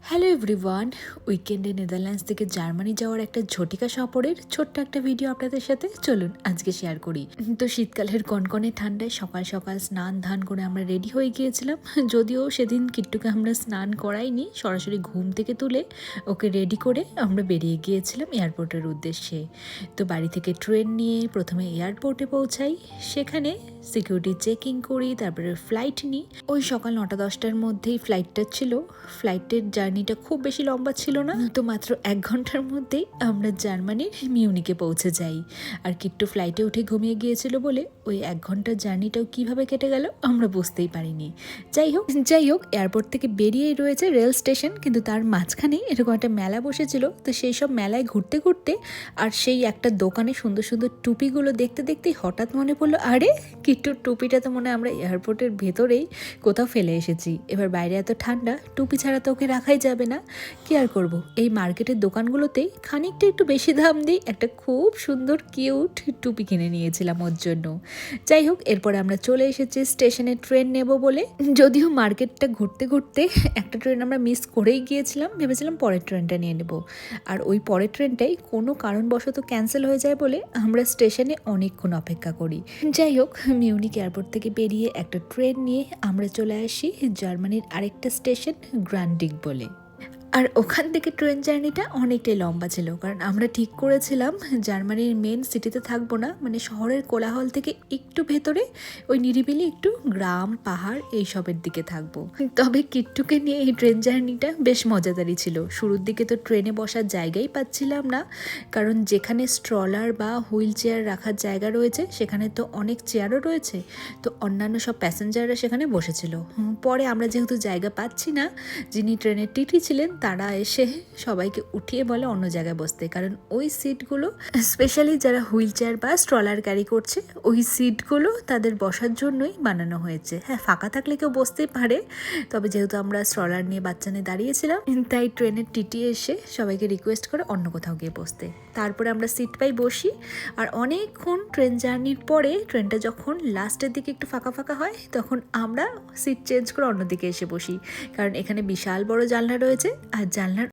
Hello everyone, উইকেন্ডে Netherlands থেকে Germany যাওয়ার একটা ঝটিকা সফরের ছোট্ট একটা ভিডিও আপনাদের সাথে চলুন আজকে শেয়ার করি। তো শীতকালের কনকনে ঠান্ডায় সকাল সকাল স্নান ধান করে আমরা রেডি হয়ে গিয়েছিলাম। যদিও সেদিন কিট্টুকে আমরা স্নান করাইনি, সরাসরি ঘুম থেকে তুলে ওকে রেডি করে আমরা বেরিয়ে গিয়েছিলাম এয়ারপোর্টের উদ্দেশ্যে। তো বাড়ি থেকে ট্রেন নিয়ে প্রথমে এয়ারপোর্টে পৌঁছাই, সেখানে সিকিউরিটি চেকিং করি, তারপরে ফ্লাইট নিই। ওই সকাল 9টা-10টার মধ্যেই ফ্লাইটটা ছিল। ফ্লাইটের জার্নিটা খুব বেশি লম্বা ছিল না, তো মাত্র 1 ঘন্টার মধ্যেই আমরা জার্মানির মিউনিকে পৌঁছে যাই। আর কিট্টু ফ্লাইটে উঠে ঘুমিয়ে গিয়েছিল বলে ওই 1 ঘন্টার জার্নিটাও কিভাবে কেটে গেল আমরা বুঝতেই পারিনি। যাই হোক এয়ারপোর্ট থেকে বেরিয়েই রয়েছে রেল স্টেশন, কিন্তু তার মাঝখানেই এরকম একটা মেলা বসেছিল। তো সেই সব মেলায় ঘুরতে ঘুরতে আর সেই একটা দোকানে সুন্দর সুন্দর টুপিগুলো দেখতে দেখতেই হঠাৎ মনে পড়লো, আরে কিট্টুর টুপিটা তো মনে হয় আমরা এয়ারপোর্টের ভেতরেই কোথাও ফেলে এসেছি। এবার বাইরে এত ঠান্ডা, টুপি ছাড়া তো ওকে রাখাই যাবে না, কি আর করবো। এই মার্কেটের দোকানগুলোতেই খানিকটা একটু বেশি দাম দিয়ে একটা খুব সুন্দর কিউট টুপি কিনে নিয়েছিলাম ওর জন্য। যাই হোক এরপরে আমরা চলে এসেছি স্টেশনে ট্রেন নেব বলে। যদিও মার্কেটটা ঘুরতে ঘুরতে একটা ট্রেন আমরা মিস করেই গিয়েছিলাম, ভেবেছিলাম পরের ট্রেনটা নিয়ে নেব। আর ওই পরের ট্রেনটাই কোনো কারণবশত ক্যান্সেল হয়ে যায় বলে আমরা স্টেশনে অনেকক্ষণ অপেক্ষা করি। যাই হোক মিউনিক এয়ারপোর্ট থেকে বেরিয়ে একটা ট্রেন নিয়ে আমরা চলে আসি জার্মানির আরেকটা স্টেশন গ্রান্ডিক বলে। আর ওখান থেকে ট্রেন জার্নিটা অনেকটাই লম্বা ছিল, কারণ আমরা ঠিক করেছিলাম জার্মানির মেন সিটিতে থাকবো না, মানে শহরের কোলাহল থেকে একটু ভেতরে ওই নিরিবিলি একটু গ্রাম পাহাড় এইসবের দিকে থাকবো। তবে কিট্টুকে নিয়ে এই ট্রেন জার্নিটা বেশ মজাদারই ছিল। শুরুর দিকে তো ট্রেনে বসার জায়গাই পাচ্ছিলাম না, কারণ যেখানে স্ট্রলার বা হুইল চেয়ার রাখার জায়গা রয়েছে সেখানে তো অনেক চেয়ারও রয়েছে, তো অন্যান্য সব প্যাসেঞ্জাররা সেখানে বসেছিল। পরে আমরা যেহেতু জায়গা পাচ্ছি না, যিনি ট্রেনের টিটি ছিলেন তারা এসে সবাইকে উঠিয়ে বলে অন্য জায়গায় বসতে, কারণ ওই সিটগুলো স্পেশালি যারা হুইল চেয়ার বা স্ট্রলার ক্যারি করছে ওই সিটগুলো তাদের বসার জন্যই বানানো হয়েছে। হ্যাঁ, ফাঁকা থাকলে কেউ বসতেই পারে, তবে যেহেতু আমরা স্ট্রলার নিয়ে বাচ্চা নিয়ে দাঁড়িয়েছিলাম তাই ট্রেনের টিটি এসে সবাইকে রিকোয়েস্ট করে অন্য কোথাও গিয়ে বসতে। তারপরে আমরা সিট পাই বসি। আর অনেকক্ষণ ট্রেন জার্নির পরে ট্রেনটা যখন লাস্টের দিকে একটু ফাঁকা ফাঁকা হয় তখন আমরা সিট চেঞ্জ করে অন্যদিকে এসে বসি, কারণ এখানে বিশাল বড় জানলা রয়েছে। আর জানলার